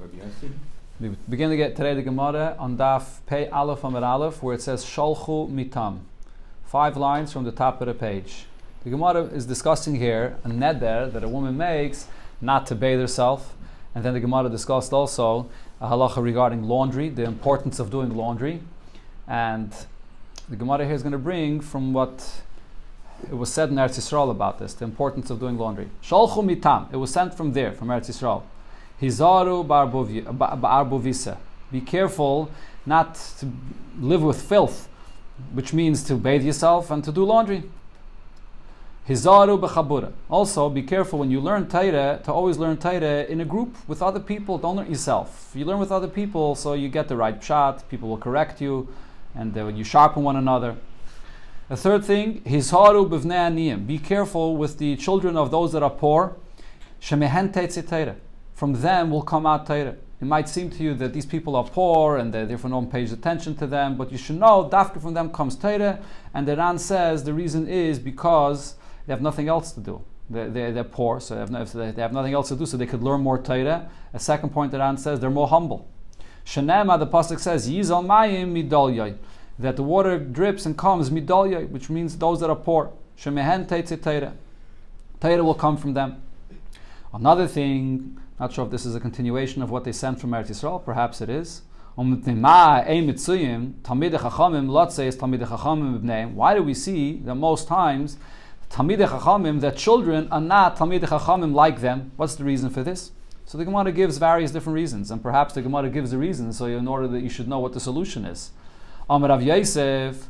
We begin to get today the Gemara on Daf Pei Aleph Amud Aleph, where it says Sholchu Mitam. 5 lines from the top of the page. The Gemara is discussing here a neder that a woman makes not to bathe herself, and then the Gemara discussed also a halacha regarding laundry, the importance of doing laundry, and the Gemara here is going to bring from what it was said in Eretz Yisrael about this, the importance of doing laundry. Sholchu Mitam, it was sent from there, from Eretz Yisrael. Hizaru ba'arbuvisa. Be careful not to live with filth, which means to bathe yourself and to do laundry. Hizaru b'chabura. Also, be careful when you learn Torah to always learn Torah in a group with other people. Don't learn yourself. You learn with other people so you get the right pshat. People will correct you, and you sharpen one another. The third thing, Hizaru b'vnei aniyim. Be careful with the children of those that are poor. Shemehen teitze Torah. From them will come out Torah. It might seem to you that these people are poor and therefore no one pays attention to them, but you should know, dafka from them comes Torah, and the Ran says the reason is because they have nothing else to do. They're poor, so they have nothing else to do, so they could learn more Torah. A second point the Ran says, they're more humble. Shenema, the Pasuk says, Yizal mayim midolyai, that the water drips and comes midolyai, which means those that are poor. Shemehen teitze Torah. Torah will come from them. Another thing, not sure if this is a continuation of what they sent from Eretz Yisrael. Perhaps it is. Why do we see that most times Talmidei Chachamim, that children are not Talmidei Chachamim like them? What's the reason for this? So the Gemara gives various different reasons, and perhaps the Gemara gives a reason, so in order that you should know what the solution is. Amar Rav Yosef,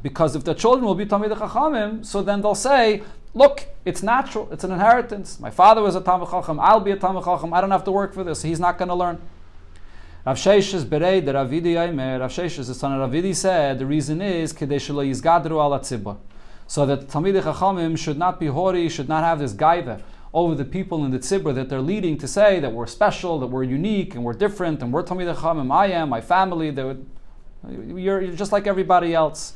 because if the children will be Talmidei Chachamim, so then they'll say, look, it's natural, it's an inheritance. My father was a Talmid Chacham, I'll be a Talmid Chacham, I don't have to work for this, he's not going to learn. Rav Sheshes Berei, the Ravidi Yaimer, Rav Sheshes, the son of Ravidi, said the reason is Kedei Shelo Yizgadru ala Tzibur, so that Talmidei Chachamim should not be hori, should not have this gaiva over the people in the Tzibur that they're leading to say that we're special, that we're unique, and we're different, and we're Talmidei Chachamim, I am, my family, you're just like everybody else.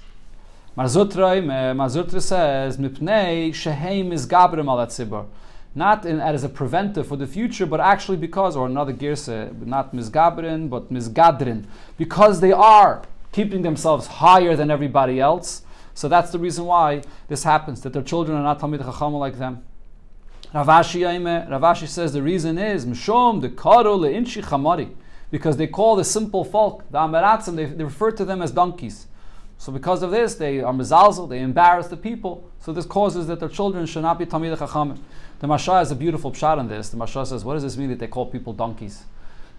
Marzutra says, Mipnei sheheim is gabrim al tzibur, not as a preventive for the future, but actually because, or another girsa, not misgabrin, but misgadrin, because they are keeping themselves higher than everybody else. So that's the reason why this happens, that their children are not Talmidei Chacham like them. Ravashi says the reason is Mishom the Karo le'inshi chamari, because they call the simple folk, the Amaratzim, they refer to them as donkeys. So because of this, they are mezalzel, they embarrass the people. So this causes that their children should not be Talmidei Chachamim. The Mashah has a beautiful pshat on this. The Mashah says, what does this mean that they call people donkeys?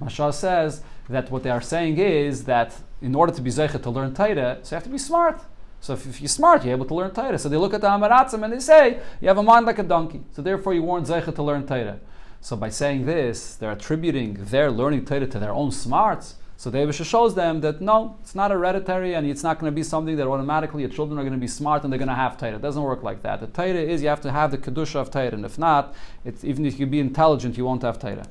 Mashah says that what they are saying is that in order to be zeichet to learn Torah, so you have to be smart. So if you're smart, you're able to learn Torah. So they look at the Amaratzim and they say, you have a mind like a donkey. So therefore you weren't zeichet to learn Torah. So by saying this, they're attributing their learning Torah to their own smarts. So the Eibusha shows them that no, it's not hereditary, and it's not going to be something that automatically your children are going to be smart and they're going to have Torah. It doesn't work like that. The Torah is you have to have the Kedusha of Torah, and if not, even if you be intelligent, you won't have Torah.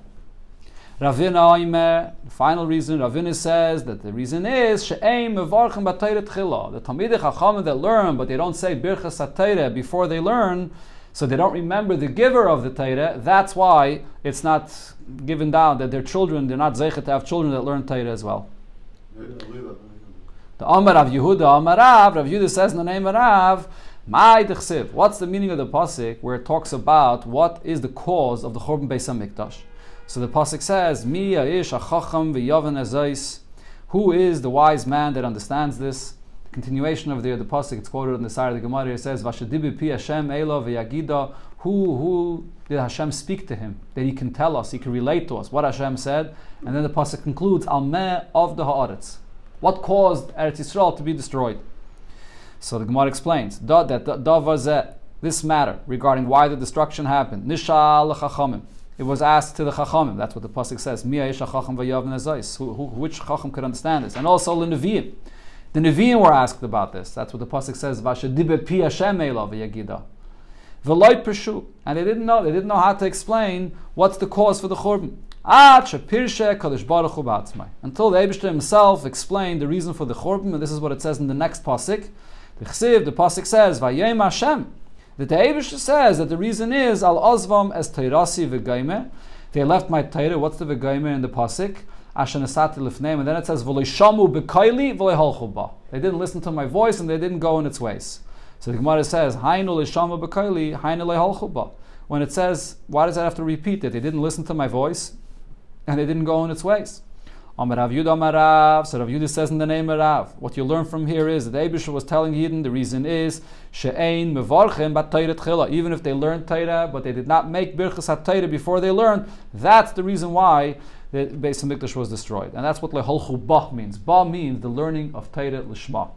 Ravina, the final reason, Ravina says that the reason is she'eim mevarchem b'Torah tchila. The Talmidei Chachamim that learn, but they don't say birchas HaTorah before they learn, so they don't remember the giver of the Torah. That's why it's not given down that their children, they're not zeichet to have children that learn Torah as well. The Amar Rav Yehuda, Amar Rav Yehuda says in the name of Rav, Mai dechsiv. What's the meaning of the pasuk where it talks about what is the cause of the Churban Beis Hamikdash? So the pasuk says, Mi ya'ish hachacham v'yavan azais. Who is the wise man that understands this? Continuation of the pasuk, it's quoted on the side of the Gemara. It says, "Vashadibi pi Hashem elo v'yagida." Who did Hashem speak to him that he can tell us, he can relate to us what Hashem said? And then the pasuk concludes, "Al meh of the haaretz." What caused Eretz Yisrael to be destroyed? So the Gemara explains that this matter regarding why the destruction happened. Nishal chachamim. It was asked to the chachamim. That's what the pasuk says. Mi ha'yesh chacham v'yavn azais. Which chacham could understand this? And also the Nevi'im. The Nevi'im were asked about this. That's what the pasuk says. Vashadibe pi Hashem elav v'yagida. V'loy pershu. And they didn't know how to explain what's the cause for the churban. Until the Eibusha himself explained the reason for the churban, and this is what it says in the next pasuk. The pasuk says, Vayem Hashem. That the Eibusha says that the reason is al ozvam es teirasi v'gaime, They left my Torah. What's the V'gaimer in the pasuk? Asher nesati lifneim, and then it says v'lo shamu b'kaili v'lo holchu ba. They didn't listen to my voice and they didn't go in its ways. So the Gemara says hainu l'shamu b'kaili hainu leholchu ba. When it says, why does that have to repeat it? They didn't listen to my voice and they didn't go in its ways. Amar Rav Yudah Amar Rav. So Rav Yudah says in the name of Rav, what you learn from here is that the Eibusha was telling Yidden, the reason is she'ein mevarchem bat Torah tchila. Even if they learned Torah, but they did not make birchas ha-Torah before they learned, that's the reason why the Beis HaMikdash was destroyed. And that's what leholchu ba means. Ba means the learning of Torah l'shma.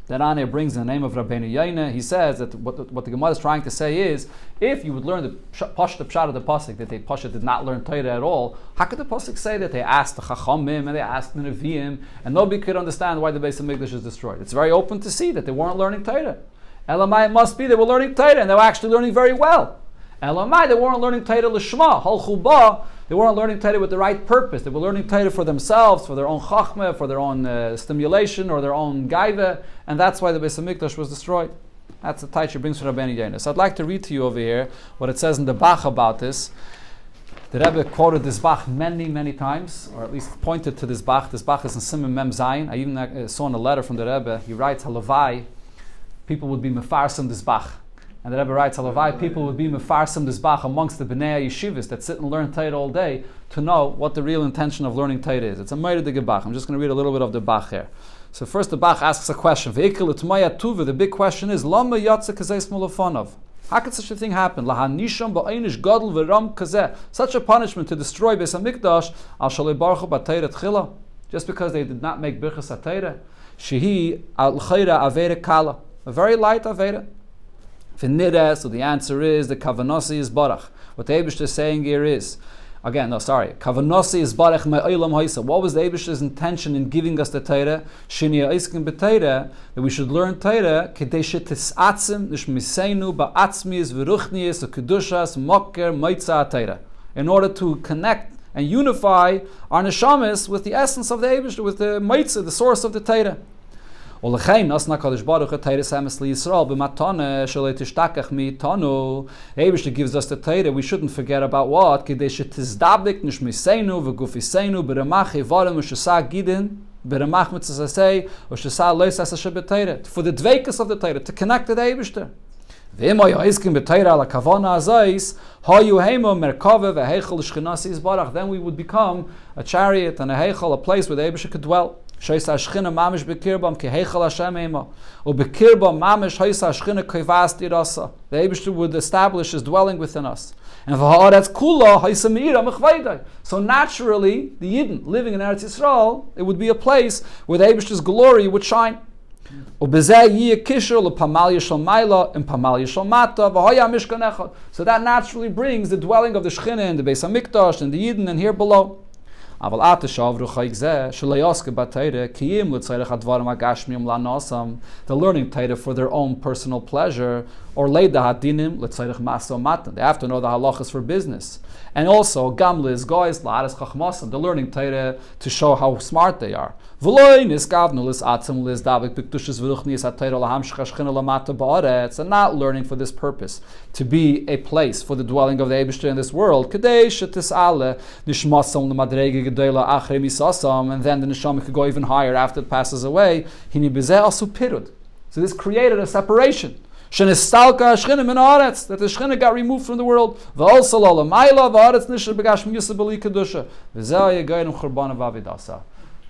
Then Ane brings the name of Rabbeinu Yaina. He says that what the Gemara is trying to say is, if you would learn the pshat of the pasuk that they did not learn Torah at all, how could the pasuk say that they asked the Chachamim and they asked the Nevi'im and nobody could understand why the Beis HaMikdash is destroyed? It's very open to see that they weren't learning Torah. Elamai, it must be they were learning Torah and they were actually learning very well. Elamai, they weren't learning Torah l'shma, holchu ba. They weren't learning Torah with the right purpose. They were learning Torah for themselves, for their own chachma, for their own stimulation or their own gaiva, and that's why the Beis HaMikdash was destroyed. That's the Taich brings from Rabbeinu Yaina. So I'd like to read to you over here what it says in the Bach about this. The Rebbe quoted this Bach many, many times, or at least pointed to this Bach. This Bach is in Simon Mem Zayin. I even saw in a letter from the Rebbe, he writes, Halavai, people would be mefarsim this Bach. And the Rebbe writes, Halavai, people would be mefarsim this Bach amongst the Bnei Yeshivas that sit and learn Torah all day to know what the real intention of learning Torah is. It's a Meiredig Bach. I'm just going to read a little bit of the Bach here. So first the Bach asks a question. The big question is, Lama yatsa kazeh smolofonov. How could such a thing happen? Lahanisham ba'einish gadol v'ram kazeh. Such a punishment to destroy Beis HaMikdash al shalei baruch b'Torah tchila, just because they did not make birchas ha-Torah. Shehi al chayra avera kala, a very light avera. So the answer is the kavanasi is barach. What the Eibishter is saying here is, kavanasi is barach me'olam haisa. What was the Eibishter's intention in giving us the Torah? Shiniya iskin b'Torah, that we should learn Torah, kedei shetis'atzim nishmiseinu ba'atzmius v'ruchnius u'kedushas mokker moitza Torah, in order to connect and unify our neshamis with the essence of the Eibishter, with the moitza, the source of the Torah. Eibishter gives us the Torah. We shouldn't forget about what? For the dveikus of the Torah, to connect to the Eibishter. Then we would become a chariot and a heichal, a place where the Eibishter could dwell. The Eibishter would establish his dwelling within us. And so naturally, the Yidden living in Eretz Yisrael, it would be a place where the Eibishter's glory would shine. So that naturally brings the dwelling of the Shechina and the Beis HaMikdash and the Yidden and here below. The learning Torah for their own personal pleasure, or they have to know the halachas for business. And also, the learning Torah to show how smart they are. And not learning for this purpose, to be a place for the dwelling of the Eibishter in this world. And then the neshama could go even higher after it passes away. So this created a separation. That the Shechina got removed from the world.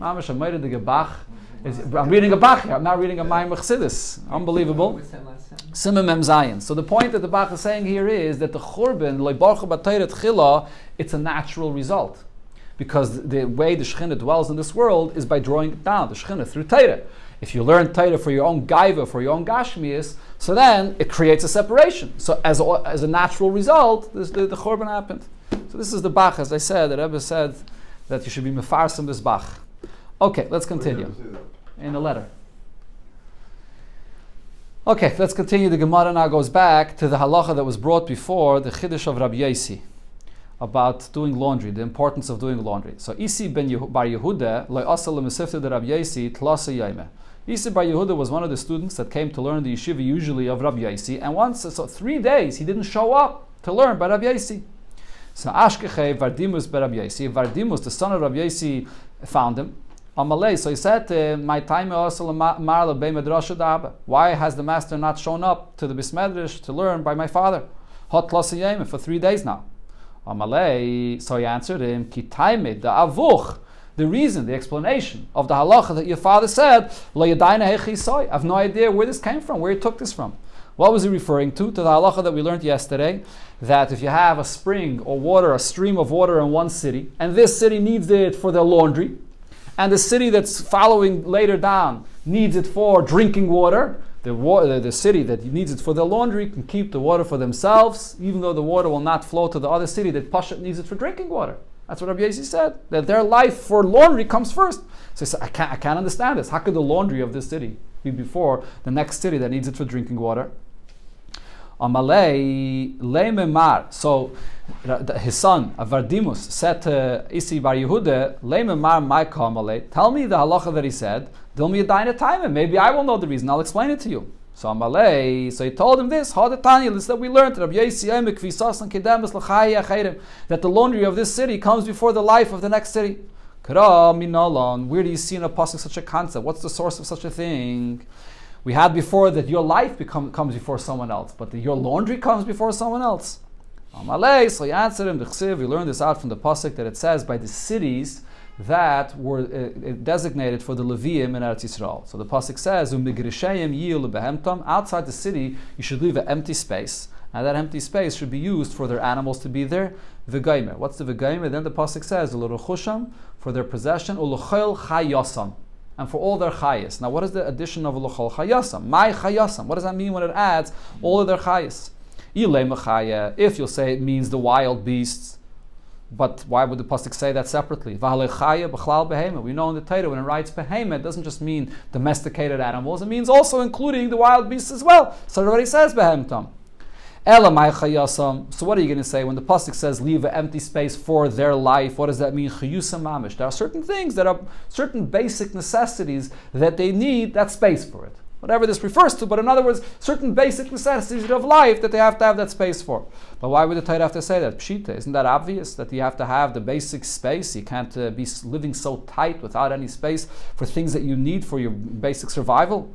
I'm reading a Bach here. I'm not reading a Maimon Chassidus. Unbelievable. Simon Mem Zayin. So the point that the Bach is saying here is that the Churban, it's a natural result. Because the way the Shechina dwells in this world is by drawing it down, the Shechina, through Torah. If you learn Torah for your own gaiva, for your own gashmias, so then it creates a separation. So as a natural result, the Churban happened. So this is the Bach, as I said, the Rebbe said that you should be mefarsim this Bach. Okay, let's continue. In the letter. Okay, let's continue. The Gemara now goes back to the halacha that was brought before, the Chiddush of Rabbi Yossi, about doing laundry, the importance of doing laundry. So, Isi ben Bar Yehuda, lo'asal l'mesifta de Rabbi Yossi, tlasa yaime. Isi Bar Yehuda was one of the students that came to learn the yeshiva usually of Rabbi Yossi, and 3 days he didn't show up to learn by Rabbi Yossi. So Ashkeche Vardimus Berab Yesi. Vardimus, the son of Rabbi Yesi, found him. Amalei, so he said, "My time marla be medrasha daba. Why has the master not shown up to the bismedrash to learn by my father? Hot lasiyem for 3 days now." Amalei, so he answered him, "Ki taime the avuch." The reason, the explanation of the halacha that your father said, "Lo yadayna hechisoy." I have no idea where this came from, where he took this from. What was he referring to? To the halacha that we learned yesterday, that if you have a spring or water, a stream of water in one city, and this city needs it for their laundry, and the city that's following later down needs it for drinking water, the city that needs it for their laundry can keep the water for themselves, even though the water will not flow to the other city that Pashat needs it for drinking water. That's what Rabbi Yossi said, that their life for laundry comes first. So he said, I can't understand this. How could the laundry of this city be before the next city that needs it for drinking water? Amalei leimemar. So his son Vardimus said to Isi bar Yehuda, leimemar maika amalei. Tell me the halacha that he said. Dilmi yadayna time. Maybe I will know the reason. I'll explain it to you. So Amalei, so he told him this. Hadatanya, this that we learned. Rabbi Yossi emek visas and kedemus l'chayei acherim. That the laundry of this city comes before the life of the next city. Kara minalon. Where do you see in a pasuk such a concept? What's the source of such a thing? We had before that your life comes before someone else, but your laundry comes before someone else. Amalei, so he answered him, we learned this out from the pasuk that it says by the cities that were designated for the Leviim in Eretz Yisrael. So the pasuk says, outside the city you should leave an empty space, and that empty space should be used for their animals to be there. V'gaimer. What's the v'gaimer? Then the pasuk says, for their possession, u'lochel chayosam. And for all their chayas. Now, what is the addition of lochol chayasam? My chayasam. What does that mean when it adds all of their chayas? If you'll say it means the wild beasts, but why would the pasuk say that separately? We know in the Torah when it writes behema, it doesn't just mean domesticated animals. It means also including the wild beasts as well. So it already says behemtam. So what are you going to say when the pasuk says leave an empty space for their life? What does that mean? Chiyusam mamish. There are certain things that are certain basic necessities that they need that space for it. Whatever this refers to, but in other words, certain basic necessities of life that they have to have that space for. But why would the Torah have to say that? Pshita, isn't that obvious that you have to have the basic space? You can't be living so tight without any space for things that you need for your basic survival.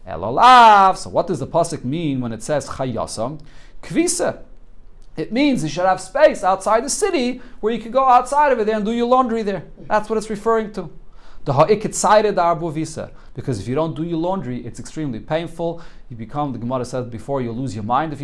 Elolav. So what does the pasuk mean when it says chayasam? Kvisa. It means you should have space outside the city where you can go outside of it there and do your laundry there. That's what it's referring to. The ha'ikit sided arbuvisa. Because if you don't do your laundry, it's extremely painful. You become, the Gemara said before, you'll lose your mind if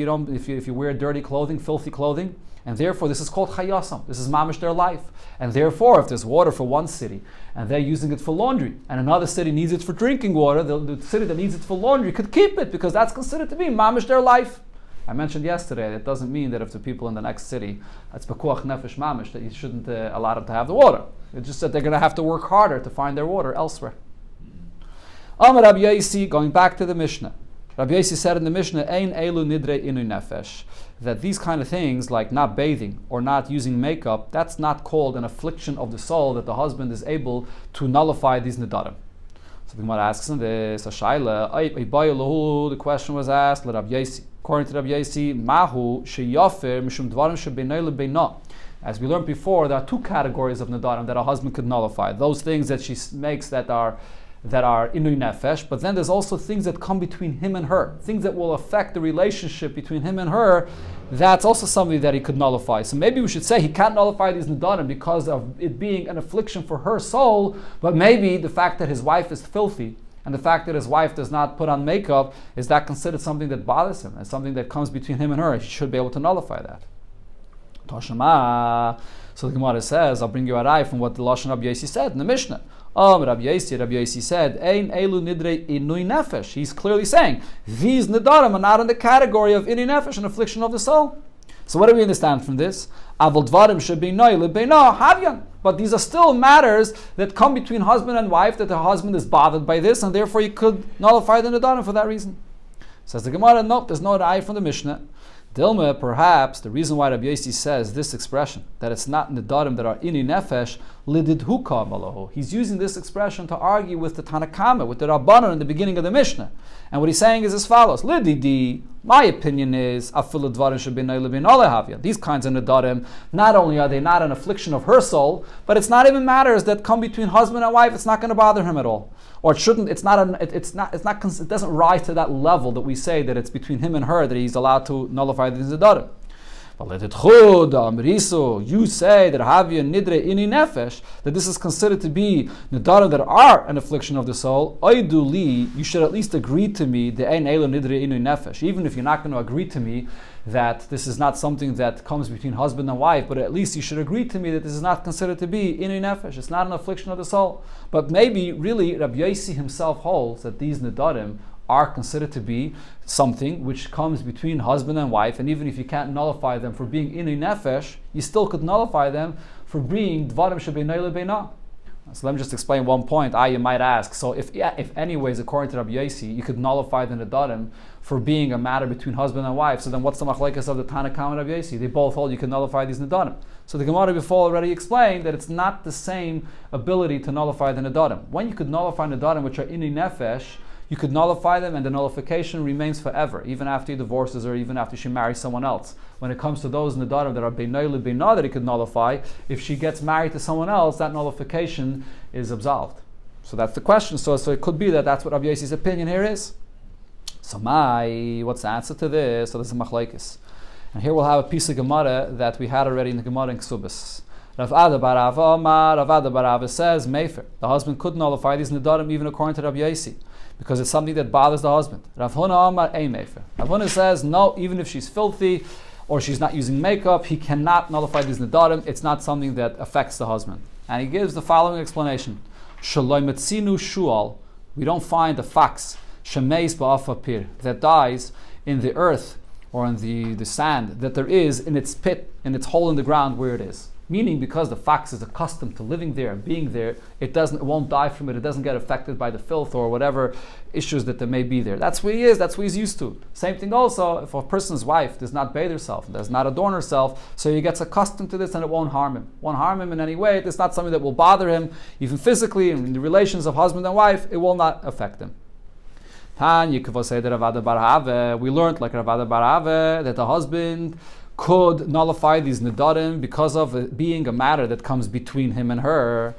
you wear dirty clothing, filthy clothing. And therefore, this is called chayasam. This is mamish their life. And therefore, if there's water for one city and they're using it for laundry, and another city needs it for drinking water, the city that needs it for laundry could keep it because that's considered to be mamish their life. I mentioned yesterday that doesn't mean that if the people in the next city, it's bekuach nefesh mamish, that you shouldn't allow them to have the water. It's just that they're going to have to work harder to find their water elsewhere. Amar Rabbi Yossi, going back to the Mishnah. Rabbi Yossi said in the Mishnah, Ein elu nidre inu nefesh, that these kind of things like not bathing or not using makeup, that's not called an affliction of the soul that the husband is able to nullify these nedarim. So the Gemara asks him this, the question was asked, Rabbi Yossi. According to Rabbi Yossi, Mahu sheyafer mishum dvarim shebeinay lebeina. As we learned before, there are two categories of nedarim that a husband could nullify. Those things that she makes that are inui nefesh, but then there's also things that come between him and her, things that will affect the relationship between him and her. That's also something that he could nullify. So maybe we should say he can't nullify these nedarim because of it being an affliction for her soul, but maybe the fact that his wife is filthy and the fact that his wife does not put on makeup, is that considered something that bothers him, and something that comes between him and her? He should be able to nullify that. Toshama. So the Gemara says, I'll bring you a rai from what the Lashon Rabbi Yossi said in the Mishnah. Rabbi Yossi said, Ein elu nidre inui nefesh. He's clearly saying, these nedarim are not in the category of inui nefesh, an affliction of the soul. So what do we understand from this? Avol dvarim shebeinay lebeina havyan. But these are still matters that come between husband and wife, that the husband is bothered by this, and therefore you could nullify the nedarim for that reason. Says the Gemara, no, there's no rai from the Mishnah. Dilma, perhaps the reason why Rabbi Yossi says this expression, that it's not nedarim that are ini nefesh, lididhuka malahu. He's using this expression to argue with the Tanakama, with the Rabbanon in the beginning of the Mishnah. And what he's saying is as follows: lididi My opinion is, these kinds of nedarim, not only are they not an affliction of her soul, but it's not even matters that come between husband and wife. It's not going to bother him at all, or it shouldn't. It doesn't rise to that level that we say that it's between him and her that he's allowed to nullify these nedarim. You say that havia nidre ini nefesh, that this is considered to be nedarim that are an affliction of the soul. Oiduli, you should at least agree to me the ein elo nidre ini nefesh, even if you're not going to agree to me that this is not something that comes between husband and wife, but at least you should agree to me that this is not considered to be ini nefesh. It's not an affliction of the soul. But maybe really Rabbi Yossi himself holds that these nedarim are considered to be something which comes between husband and wife, and even if you can't nullify them for being inui nefesh, you still could nullify them for being dvarim shebeinai lebeina. So let me just explain one point. You might ask, so if anyways, according to Rabbi Yossi, you could nullify the nedarim for being a matter between husband and wife, so then what's the machlekes of the Tanakh and Rabbi Yossi? They both hold you can nullify these nedarim. So the Gemara before already explained that it's not the same ability to nullify the nedarim. When you could nullify nedarim which are inui nefesh, you could nullify them and the nullification remains forever, even after he divorces or even after she marries someone else. When it comes to those nedarim that are beinai lebeina that he could nullify, if she gets married to someone else, that nullification is absolved. So that's the question. So it could be that that's what Rabbi Yossi's opinion here is. So what's the answer to this? So this is machlekes. And here we'll have a piece of Gemara that we had already in the Gemara in Ksubis. Rav Ada bar Ava says, Mefer, the husband could nullify these nedarim even according to Rabbi Yossi, because it's something that bothers the husband. Rav Huna Amar Ein Mefer. Rav Huna says, no, even if she's filthy or she's not using makeup, he cannot nullify these nedarim. It's not something that affects the husband. And he gives the following explanation. Shaloi metzinu shual, we don't find a fox, shemeis ba'afa pir, that dies in the earth or in the sand that there is in its pit, in its hole in the ground where it is. Meaning, because the fox is accustomed to living there and being there, it won't die from it. It doesn't get affected by the filth or whatever issues that there may be there. That's where he is. That's what he's used to. Same thing also, if a person's wife does not bathe herself, does not adorn herself, so he gets accustomed to this and it won't harm him. Won't harm him in any way. It's not something that will bother him, even physically, and in the relations of husband and wife, it will not affect him. We learned, like Ravada Barave, that the husband could nullify these nedarim because of it being a matter that comes between him and her.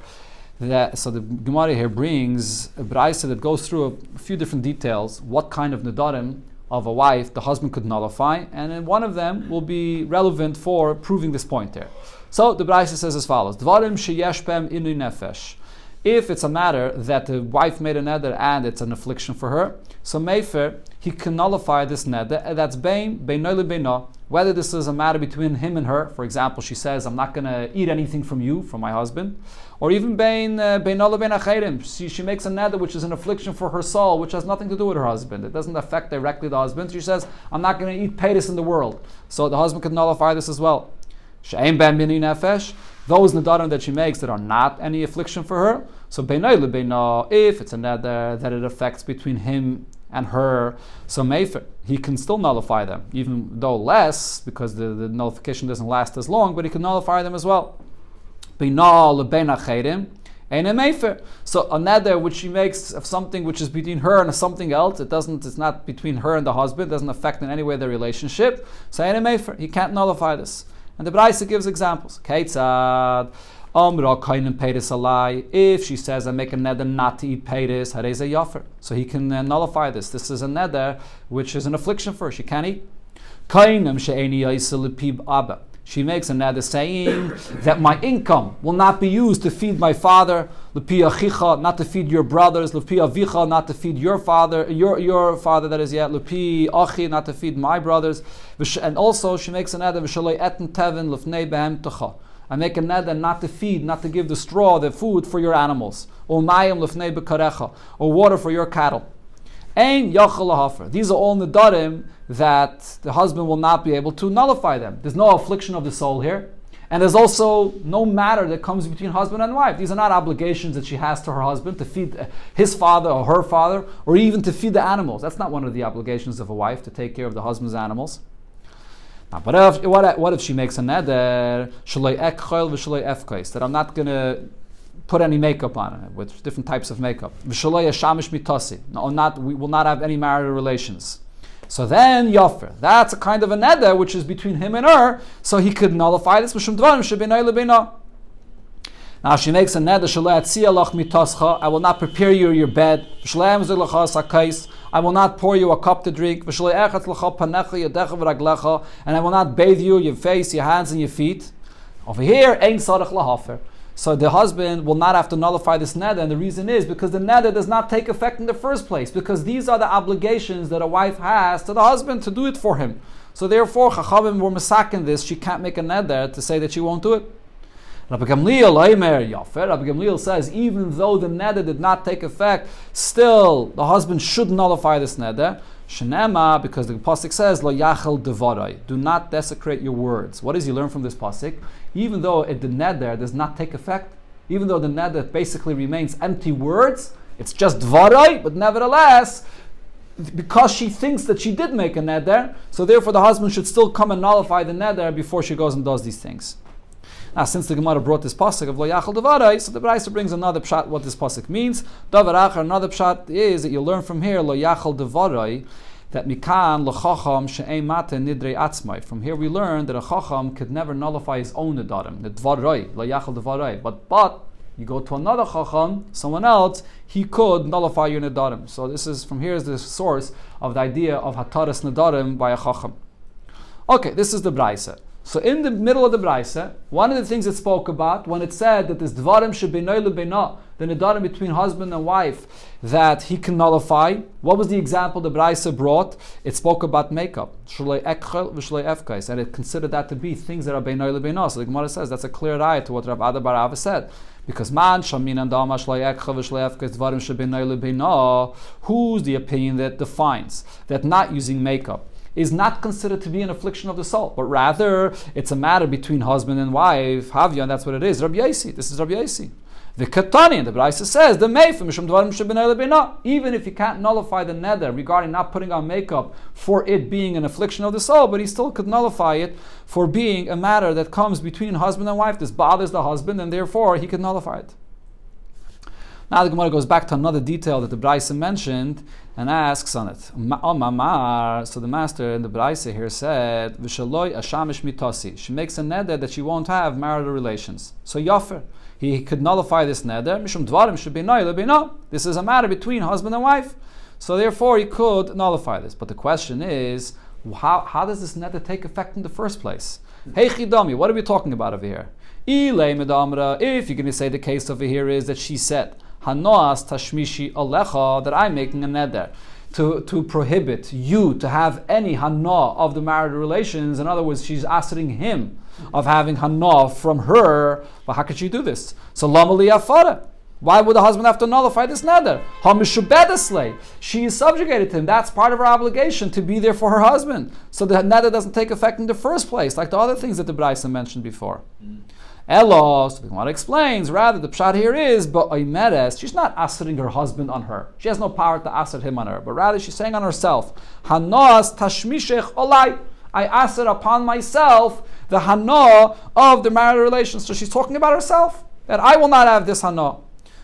So the Gemara here brings a brayso that goes through a few different details, what kind of nedarim of a wife the husband could nullify, and then one of them will be relevant for proving this point there. So the brayso says as follows: Dvarim sheyesh bem inui nefesh. If it's a matter that the wife made a neder and it's an affliction for her, so Mefer, he can nullify this neder, and that's beinai lebeina. Whether this is a matter between him and her, for example, she says, I'm not going to eat anything from you, from my husband, or even she makes a neder which is an affliction for her soul, which has nothing to do with her husband. It doesn't affect directly the husband. She says, I'm not going to eat peiros in the world. So the husband could nullify this as well. Those nedarim that she makes that are not any affliction for her, so beinai lebeina, if it's a neder that it affects between him and her, so Mefer, he can still nullify them, even though less, because the nullification doesn't last as long, but he can nullify them as well. Beinah lebeina chayrim, ein Mefer. So a neder which she makes of something which is between her and something else, it's not between her and the husband, doesn't affect in any way their relationship, so ein Mefer, he can't nullify this. And the Braisa gives examples. Keitzad Amra kainin peiros alai. If she says I make a neder not to eat peiros, harei ze yafer. So he can nullify this. This is a neder which is an affliction for her. She can't eat. Kainim she'eni yaisel lepib abba. She makes a neder saying that my income will not be used to feed my father, lepi achicha, not to feed your brothers, lepi avicha, not to feed your father, your father that is yet, lepi achi, not to feed my brothers. And also she makes a neder v'shaloi etin tevin lefnei behem techa. I make a neder not to feed, not to give the straw, the food for your animals, or mayim lefnei bekarecha, or water for your cattle. Ein yachal lahafer. These are all nedarim that the husband will not be able to nullify them. There's no affliction of the soul here. And there's also no matter that comes between husband and wife. These are not obligations that she has to her husband to feed his father or her father, or even to feed the animals. That's not one of the obligations of a wife, to take care of the husband's animals. Now, but what if she makes a neder, shaloi ekchol v'shaloi efkos, that I'm not going to put any makeup on it, with different types of makeup. V'shaloi yashamish mitasi. No, we will not have any marital relations. So then, Yofer, that's a kind of a neder which is between him and her, so he could nullify this. Now she makes a neder, I will not prepare you your bed. I will not pour you a cup to drink. And I will not bathe you, your face, your hands, and your feet. Over here, ein sarach lahafer. So the husband will not have to nullify this neder, and the reason is because the neder does not take effect in the first place, because these are the obligations that a wife has to the husband to do it for him. So therefore, Chachamim were masakin this, she can't make a neder to say that she won't do it. Rabbi Gamliel says, even though the neder did not take effect, still the husband should nullify this neder. Shenema, because the pasuk says, Lo yachel devarai, do not desecrate your words. What does he learn from this pasuk? Even though the neder does not take effect, even though the neder basically remains empty words, it's just dvarai, but nevertheless, because she thinks that she did make a neder, so therefore the husband should still come and nullify the neder before she goes and does these things. Now, since the Gemara brought this pasuk of Lo Yachal Devarai, so the Brisa brings another pshat what this pasuk means. Davar Achar, another pshat is that you learn from here Lo Yachal Devarai, that mikan lechacham she'ei mate nidrei atzmai. From here we learn that a chacham could never nullify his own nedarim, the dvarai, Lo Yachal Devarai. But you go to another chacham, someone else, he could nullify your nedarim. So this is from here is the source of the idea of hataras nedarim by a chacham. Okay, this is the Brisa. So in the middle of the Brisa, one of the things it spoke about, when it said that this dvarim shebeinoy lebeino, the nedarim between husband and wife, that he can nullify, what was the example the Brisa brought? It spoke about makeup, shloi ekchel v'shloi efkais, and it considered that to be things that are beinoy lebeino. So the Gemara says that's a clear ayah to what Rav Ada bar Ava said. Because man, shamin and dama shloi ekchel v'shloi efkais dvarim shebeinoy lebeino, who's the opinion that defines that not using makeup is not considered to be an affliction of the soul, but rather it's a matter between husband and wife, Havya, and that's what it is. Rabbi Yasi, this is Rabbi Yasi. The Katani, and the Brisa says, the Meifim, even if you can't nullify the neder regarding not putting on makeup for it being an affliction of the soul, but he still could nullify it for being a matter that comes between husband and wife. This bothers the husband, and therefore he could nullify it. Now the Gemara goes back to another detail that the Brisa mentioned and asks on it. So the master in the Brisa here said, V'shaloi ashamish mitasi. She makes a neder that she won't have marital relations. So Yofer, he could nullify this neder. Mishum dvarim shebeinoy lebeino. This is a matter between husband and wife. So therefore he could nullify this. But the question is, how does this neder take effect in the first place? Hey Chidami, what are we talking about over here? Ilay medamra. If you're going to say the case over here is that she said, Hanoas tashmishi alecha, that I'm making a neder to prohibit you to have any hana of the marital relations. In other words, she's asking him of having hana from her. But how could she do this? So lama liyafara. Why would the husband have to nullify this neder? Hamishubedasle. She is subjugated to him. That's part of her obligation to be there for her husband. So the neder doesn't take effect in the first place, like the other things that the Brisa mentioned before. Elo, so the Gemara explains, rather the pshat here is, but oimeres, she's not asering her husband on her. She has no power to aser him on her, but rather she's saying on herself, Hanas tashmishech olai, I aser upon myself the hana of the marital relations. So she's talking about herself, that I will not have this hana.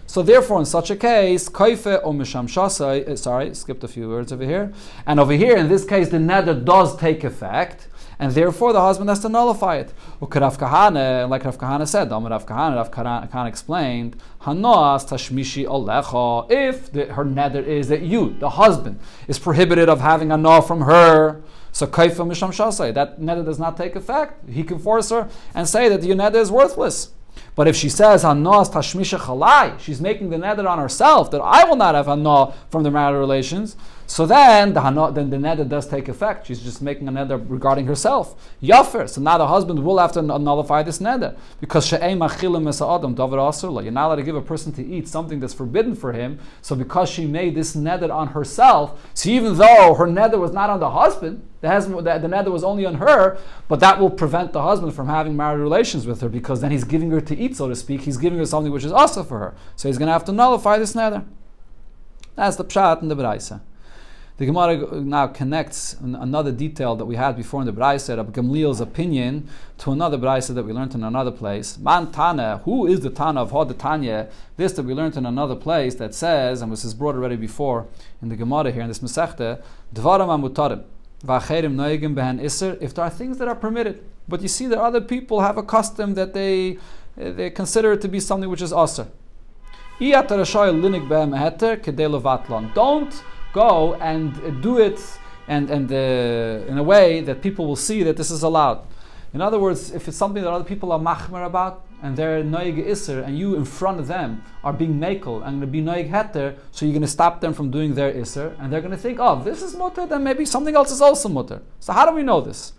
So therefore, in such a case, koife o misham shasai, skipped a few words over here, and over here, in this case, the neder does take effect, and therefore the husband has to nullify it. Like Rav Kahana said, Rav Kahana explained, Hanoas tashmishi olecha, if her neder is that you, the husband, is prohibited of having a no from her, so kaifa misham shasai, that neder does not take effect. He can force her and say that your neder is worthless. But if she says Hanoas tashmisha chalai, she's making the neder on herself that I will not have hana from the marital relations. So then the neder does take effect. She's just making a neder regarding herself. Yafer. So now the husband will have to nullify this neder because she'ei machilim es ha'adam davar asur. You're not allowed to give a person to eat something that's forbidden for him. So because she made this neder on herself, so even though her neder was not on the husband, the neder was only on her, but that will prevent the husband from having marital relations with her because then he's giving her to eat, so to speak. He's giving her something which is also for her. So he's going to have to nullify this neder. That's the pshat in the Brisa. The Gemara now connects another detail that we had before in the Braisa, Rabbi Gamliel's opinion, to another Braisa that we learned in another place. Man Tana, who is the Tana of Hod Tanya? This that we learned in another place that says, and this is brought already before in the Gemara here in this Masechta, Dvaram amutarim, v'acherim noegim behen iser. If there are things that are permitted, but you see that other people have a custom that they consider it to be something which is aser. Don't go and do it and in a way that people will see that this is allowed. In other words, if it's something that other people are machmer about and they're noig iser, and you in front of them are being mekel and going to be noig heter, so you're going to stop them from doing their iser, and they're going to think, oh, this is mutter, then maybe something else is also mutter. So how do we know this?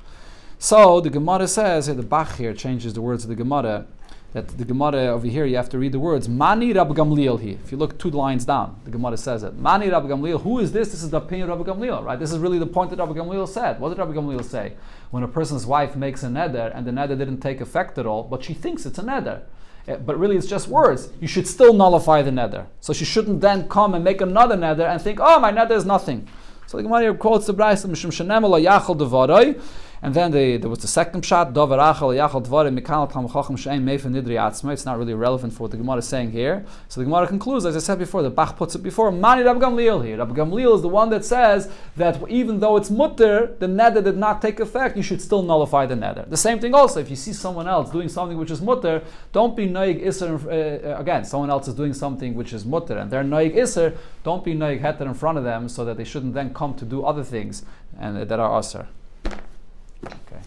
So the Gemara says, the Bach here changes the words of the Gemara, that the Gemara over here, you have to read the words, Mani Rabbi Gamliel here. If you look 2 lines down, the Gemara says it. Mani Rabbi Gamliel, who is this? This is the opinion of Rabbi Gamliel, right? This is really the point that Rabbi Gamliel said. What did Rabbi Gamliel say? When a person's wife makes a neder, and the neder didn't take effect at all, but she thinks it's a neder, but really it's just words, you should still nullify the neder. So she shouldn't then come and make another neder and think, oh, my neder is nothing. So the Gemara here quotes the Braisa, Mishum shenem lo yachol devaroi. And then there was the second shot, Dover Achal Yachal Dvarim Mikal Tam Chacham Shein Meifin Nidri Atzma. It's not really relevant for what the Gemara is saying here. So the Gemara concludes, as I said before, the Bach puts it before, Mani Rabbi Gamliel here. Rabbi Gamliel is the one that says that even though it's mutter, the neder did not take effect, you should still nullify the neder. The same thing also, if you see someone else doing something which is mutter, don't be noig iser, again, someone else is doing something which is mutter, and they're noig iser, don't be noig heter in front of them, so that they shouldn't then come to do other things and that are aser. Okay.